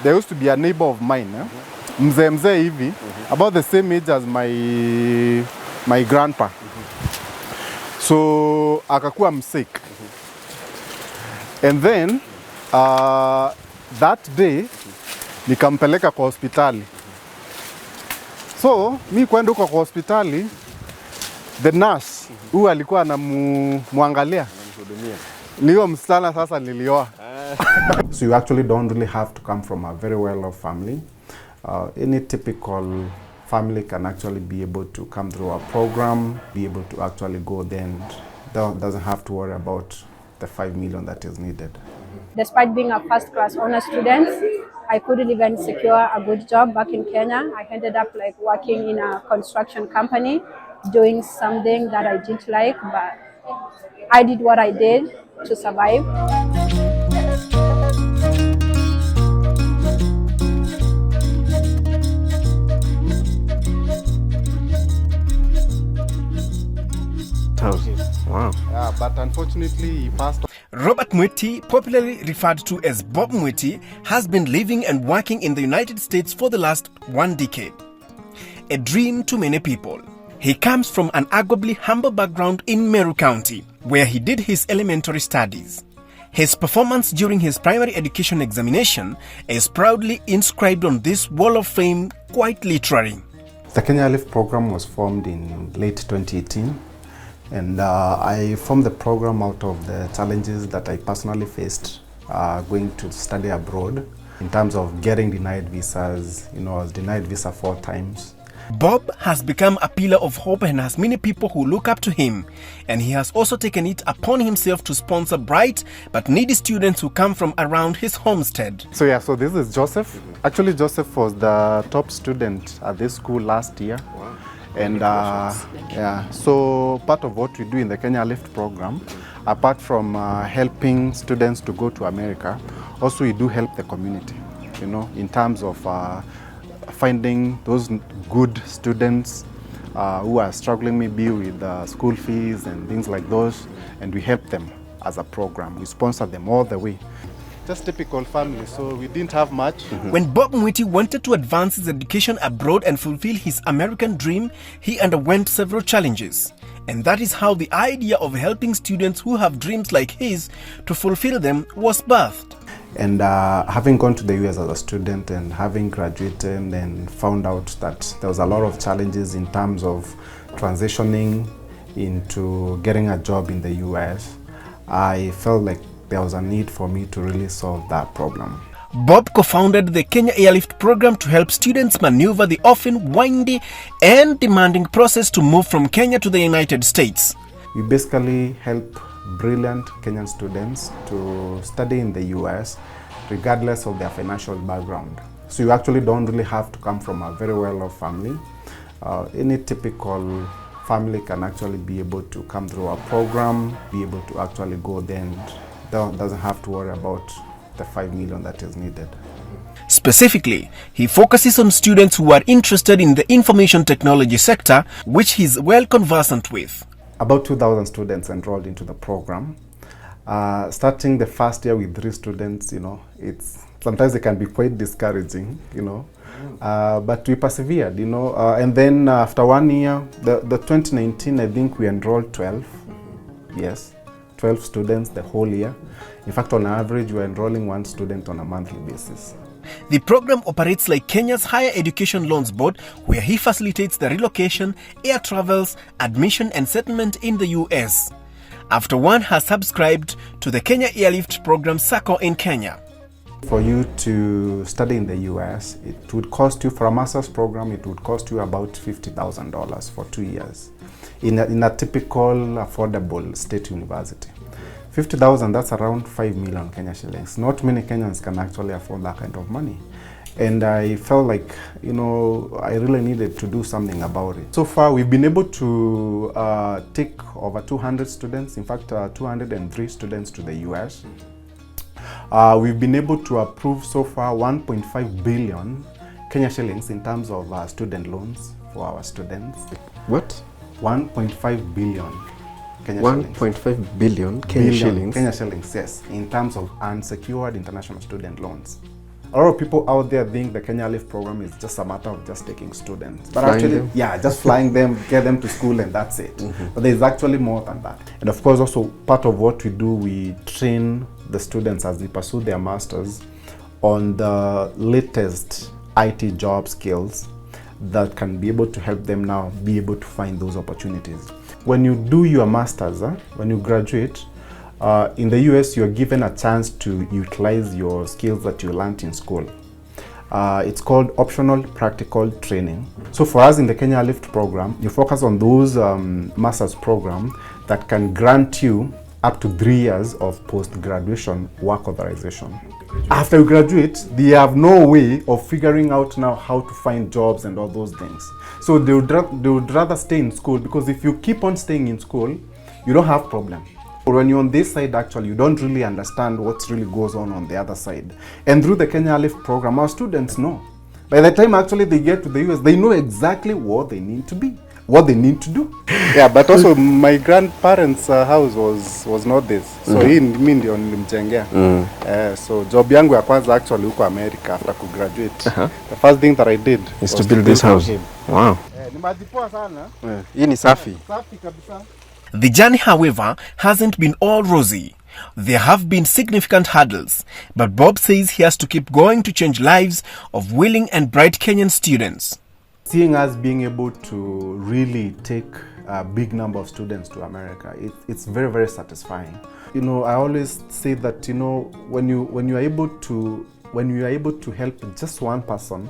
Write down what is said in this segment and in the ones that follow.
there used to be a neighbor of mine, mzee hivi, about the same age as my grandpa. So akakuwa sick. And then that day nikampeleka kwa hospitali. So mi kwenda kwa hospitali, the nurse who alikuwa anamwangalia niyo msichana sasa nilioa. So you actually don't really have to come from a very well-off family. Any typical family can actually be able to come through a program, be able to actually go there and doesn't have to worry about the 5 million that is needed. Despite being a first-class honor student, I couldn't even secure a good job back in Kenya. I ended up working in a construction company, doing something that I didn't like, but I did what I did to survive. Wow. But unfortunately, he passed on. Robert Mwiti, popularly referred to as Bob Mwiti, has been living and working in the United States for the last 1 decade. A dream to many people. He comes from an arguably humble background in Meru County, where he did his elementary studies. His performance during his primary education examination is proudly inscribed on this wall of fame, quite literally. The Kenya Airlift program was formed in late 2018. And I formed the program out of the challenges that I personally faced going to study abroad. In terms of getting denied visas, I was denied visa 4 times. Bob has become a pillar of hope and has many people who look up to him. And he has also taken it upon himself to sponsor bright but needy students who come from around his homestead. So this is Joseph. Actually, Joseph was the top student at this school last year. Wow. And so part of what we do in the Kenya Airlift program, apart from helping students to go to America, also we do help the community, in terms of finding those good students who are struggling maybe with school fees and things like those, and we help them as a program. We sponsor them all the way. Just typical family, so we didn't have much. When Bob Mwiti wanted to advance his education abroad and fulfill his American dream, he underwent several challenges. And that is how the idea of helping students who have dreams like his to fulfill them was birthed. And having gone to the US as a student and having graduated and found out that there was a lot of challenges in terms of transitioning into getting a job in the US, I felt like there was a need for me to really solve that problem. Bob co-founded the Kenya Airlift program to help students maneuver the often windy and demanding process to move from Kenya to the United States. We basically help brilliant Kenyan students to study in the US regardless of their financial background. So you actually don't really have to come from a very well-off family. Any typical family can actually be able to come through our program, be able to actually go there and doesn't have to worry about the 5 million that is needed. Specifically, he focuses on students who are interested in the information technology sector, which he is well conversant with. About 2,000 students enrolled into the program. Starting the first year with 3 students, sometimes it can be quite discouraging, but we persevered, and then after 1 year, the 2019, I think we enrolled 12, yes. 12 students the whole year. In fact, on average, we're enrolling 1 student on a monthly basis. The program operates like Kenya's Higher Education Loans Board, where he facilitates the relocation, air travels, admission and settlement in the US. After one has subscribed to the Kenya Airlift program circle in Kenya. For you to study in the US, it would cost you, for a master's program, it would cost you about $50,000 for 2 years. In a typical affordable state university. 50,000, that's around 5 million Kenya shillings. Not many Kenyans can actually afford that kind of money. And I felt like, I really needed to do something about it. So far, we've been able to take over 200 students, in fact, 203 students to the US. We've been able to approve so far 1.5 billion Kenya shillings in terms of student loans for our students. What? 1.5 billion Kenya 1.5 billion Kenya shillings? Kenya shillings, yes, in terms of unsecured international student loans. A lot of people out there think the Kenya Lift program is just a matter of just taking students. But flying actually, them? yeah, just flying them, get them to school and that's it. But there's actually more than that. And of course, also part of what we do, we train the students as they pursue their masters on the latest IT job skills that can be able to help them now be able to find those opportunities. When you do your masters, when you graduate, in the US, you're given a chance to utilize your skills that you learned in school. It's called optional practical training. So for us in the Kenya Lift program, you focus on those master's program that can grant you up to 3 years of post-graduation work authorization. After you graduate, they have no way of figuring out now how to find jobs and all those things. So they would rather stay in school, because if you keep on staying in school, you don't have problem. When you're on this side, actually, you don't really understand what really goes on the other side. And through the Kenya Lift program, our students know. By the time actually they get to the US, they know exactly what they need to be, what they need to do. Yeah, but also my grandparents' house was not this. So hii mimi ndio nilimjengea. So job yangu ya kwanza actually huko America after to graduate. The first thing that I did is to build this house. Wow. Nimejipoa sana. Hii ni safi. Safi kabisa. The journey, however, hasn't been all rosy. There have been significant hurdles, but Bob says he has to keep going to change lives of willing and bright Kenyan students. Seeing us being able to really take a big number of students to America, it's very, very satisfying. You know, I always say that, you know, when you are able to help just one person,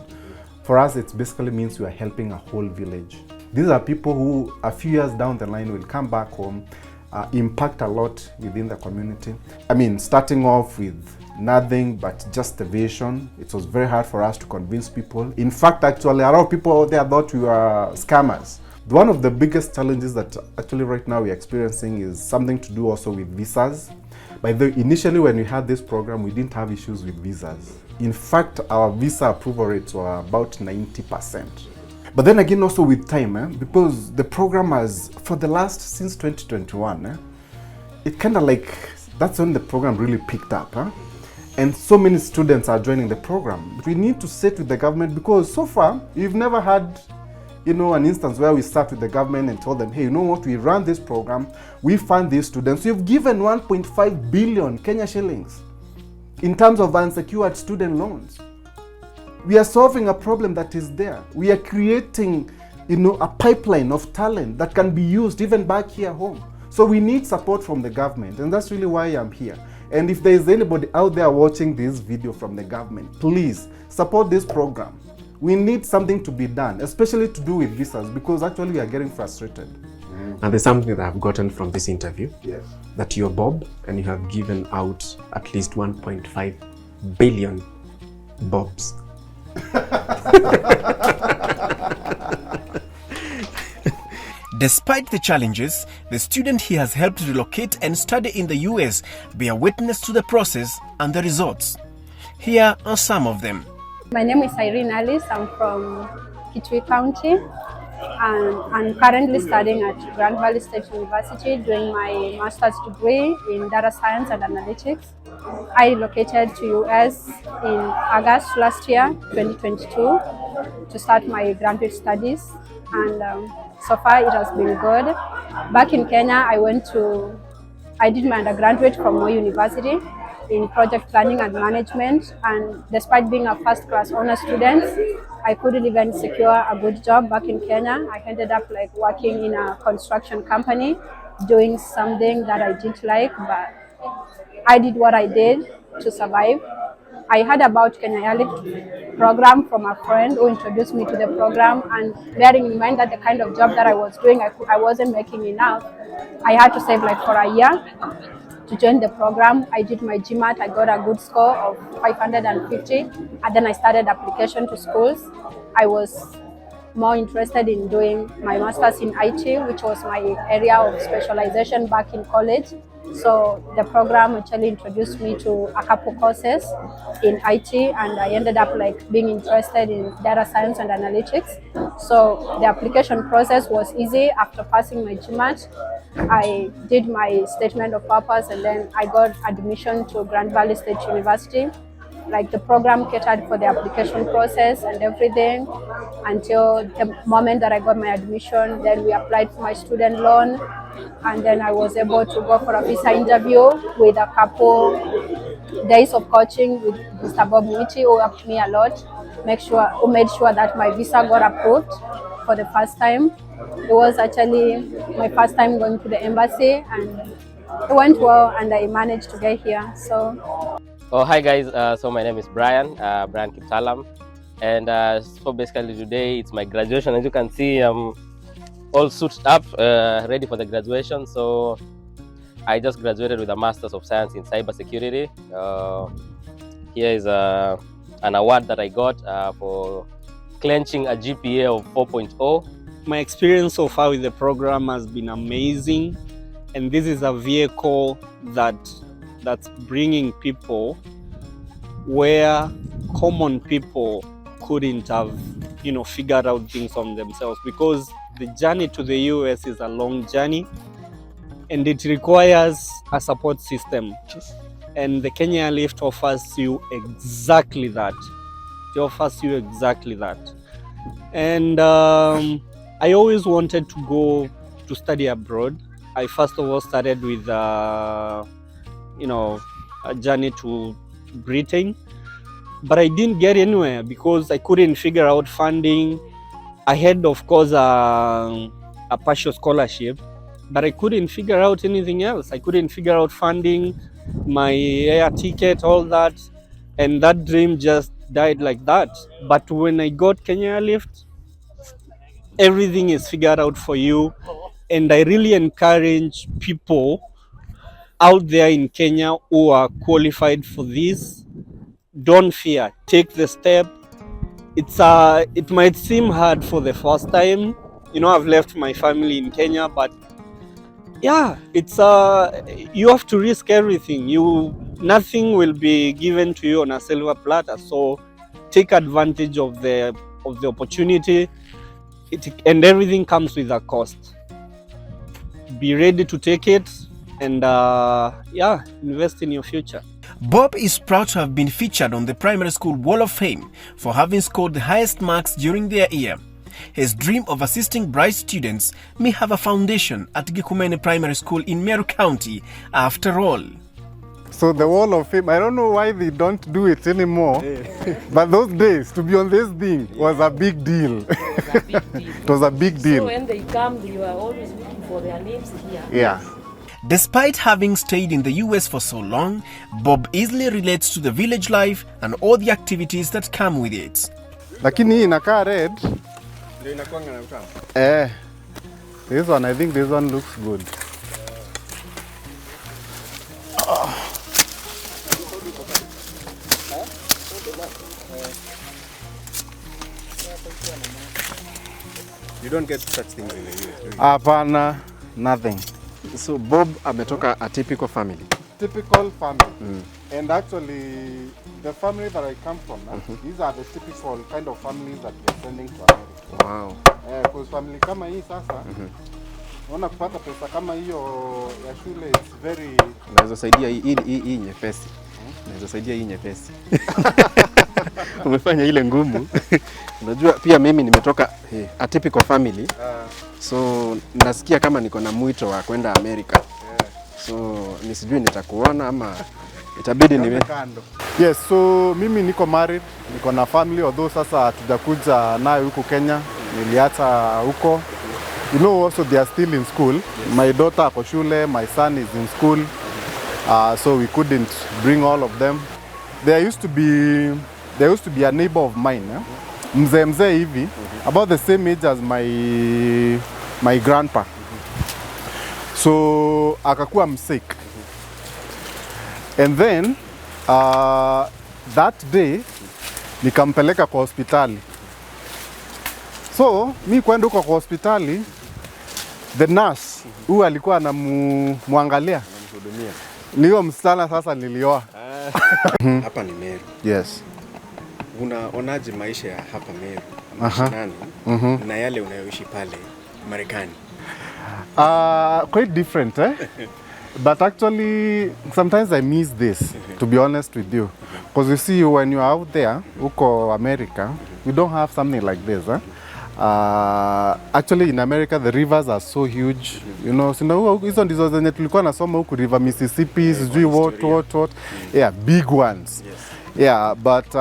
for us it basically means you are helping a whole village. These are people who a few years down the line will come back home, impact a lot within the community. I mean, starting off with nothing but just a vision, it was very hard for us to convince people. In fact, actually, a lot of people out there thought we were scammers. One of the biggest challenges that actually right now we're experiencing is something to do also with visas. Initially when we had this program, we didn't have issues with visas. In fact, our visa approval rates were about 90%. But then again, also with time, because the program has, since 2021, it kind of like, that's when the program really picked up. And so many students are joining the program. We need to sit with the government, because so far, we've never had, you know, an instance where we sat with the government and told them, hey, you know what, we run this program, we fund these students, we've given 1.5 billion Kenya shillings in terms of unsecured student loans. We are solving a problem that is there. We are creating, you know, a pipeline of talent that can be used even back here home. So we need support from the government, and that's really why I'm here. And if there is anybody out there watching this video from the government, please support this program. We need something to be done, especially to do with visas, because actually we are getting frustrated. And there's something that I've gotten from this interview. Yes. That you're Bob, and you have given out at least 1.5 billion Bobs. Despite the challenges, the student he has helped relocate and study in the US bear witness to the process and the results. Here are some of them. My name is Irene Alice. I'm from Meru County, and I'm currently studying at Grand Valley State University doing my master's degree in data science and analytics. I relocated to US in August last year, 2022, to start my graduate studies, and so far it has been good. Back in Kenya, I did my undergraduate from Moi University in project planning and management, and despite being a first-class honor student, I couldn't even secure a good job back in Kenya. I ended up like working in a construction company, doing something that I didn't like, but I did what I did to survive. I heard about Kenya Lift program from a friend who introduced me to the program, and bearing in mind that the kind of job that I was doing, I wasn't making enough. I had to save like for a year to join the program. I did my GMAT, I got a good score of 550, and then I started application to schools. I was more interested in doing my master's in IT, which was my area of specialization back in college. So the program actually introduced me to a couple courses in IT, and I ended up like being interested in data science and analytics. So the application process was easy. After passing my GMAT, I did my statement of purpose, and then I got admission to Grand Valley State University. like the program catered for the application process and everything until the moment that I got my admission. Then we applied for my student loan, and then I was able to go for a visa interview with a couple days of coaching with Mr. Mwiti, who helped me a lot, who made sure that my visa got approved for the first time. It was actually my first time going to the embassy, and it went well, and I managed to get here. So. Oh, hi guys. So my name is Brian Kiptalam, and so basically today it's my graduation. As you can see, I'm all suited up, ready for the graduation. So I just graduated with a Master's of Science in Cybersecurity. Here is an award that I got for clenching a GPA of 4.0. My experience so far with the program has been amazing, and this is a vehicle that's bringing people where common people couldn't have, figured out things on themselves, because the journey to the US is a long journey and it requires a support system. And the Kenya Airlift offers you exactly that. It offers you exactly that. And I always wanted to go to study abroad. I first of all started with a journey to Britain, but I didn't get anywhere because I couldn't figure out funding. I had, of course, a partial scholarship, but I couldn't figure out anything else. I couldn't figure out funding, my air ticket, all that, and that dream just died like that. But when I got Kenya Airlift, everything is figured out for you, and I really encourage people out there in Kenya who are qualified for this. Don't fear, take the step. It might seem hard for the first time. I've left my family in Kenya, but yeah, you have to risk everything. Nothing will be given to you on a silver platter. So take advantage of the opportunity. And everything comes with a cost. Be ready to take it, and invest in your future. Bob is proud to have been featured on the Primary School Wall of Fame for having scored the highest marks during their year. His dream of assisting bright students may have a foundation at Gikumene Primary School in Meru County after all. So the Wall of Fame, I don't know why they don't do it anymore, but those days, to be on this thing was a big deal. It was a big deal. So when they come, you are always looking for their names here. Yeah. Despite having stayed in the US for so long, Bob easily relates to the village life and all the activities that come with it. Lakini hii inakaa red. This one, I think this one looks good. You don't get such things in the US, do you? Hapana, nothing. So Bob ametoka a typical family. Typical family. And actually, the family that I come from, these are the typical kind of families that we are sending to America. Wow. Because family kama hii sasa, unaona kupata pesa kama hiyo ya shule, it's very... Unaweza saidia hii nyepesi. Unaweza saidia hii nyepesi. Umefanya ile ngumu. Unajua pia mimi nimetoka a typical family. So nasikia kama niko na mwito wa kwenda Amerika. So nisijui nitakuona ama itabidi niwe kando. Yes, so mimi niko married, niko na family, although sasa hatujakuja nayo huko Kenya, niliacha huko. Also they are still in school. Yes. My daughter ako shule, my son is in school. So we couldn't bring all of them. There used to be a neighbor of mine, mzee hivi, about the same age as my grandpa. So akakuwa sick. And then that day nikampeleka kwa hospitali. So mi kwenda huko kwa hospitali, the nurse huyu alikuwa anamwangalia, niyo msichana sasa nilioa. Hapa ni Meru. Yes. Unaonaje maisha ya hapa Meru mashinani na yale unayoishi pale Marekani? Quite different, But actually, sometimes I miss this, to be honest with you. Because you see, when you are out there, huko America, we don't have something like this. Actually, in America, the rivers are so huge. You know, hizo ndizo zenye tulikuwa nasoma huku, river Mississippi, sijui what. Yeah, big ones. Yes. Yeah, but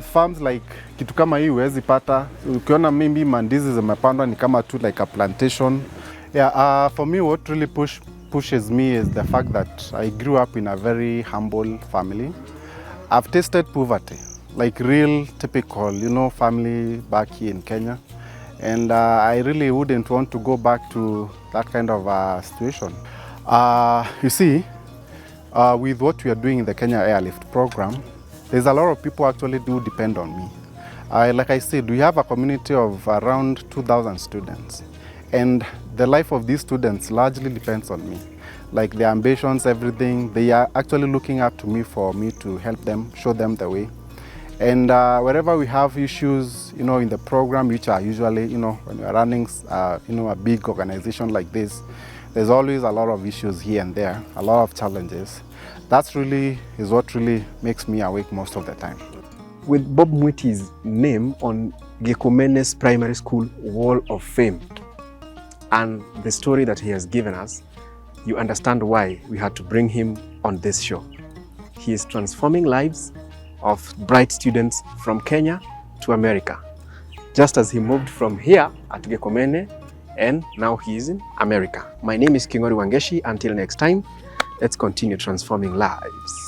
farms like kitu kama hii huwezi pata. Ukiona mimi mandizi zimepandwa ni kama tu like a plantation. Yeah, for me what really pushes me is the fact that I grew up in a very humble family. I've tasted poverty, like real typical, you know, family back here in Kenya. And I really wouldn't want to go back to that kind of situation. You see, with what we are doing in the Kenya Airlift program, there's a lot of people actually do depend on me. Like I said, we have a community of around 2,000 students. And the life of these students largely depends on me. Like their ambitions, everything, they are actually looking up to me for me to help them, show them the way. And wherever we have issues, you know, in the program, which are usually, you know, when you're running, you know, a big organization like this, there's always a lot of issues here and there, a lot of challenges. That's really is what really makes me awake most of the time. With Bob Mwiti's name on Gekomene's Primary School Wall of Fame and the story that he has given us, you understand why we had to bring him on this show. He is transforming lives of bright students from Kenya to America, just as he moved from here at Gekomene and now he is in America. My name is Kingori Wangeshi. Until next time, let's continue transforming lives.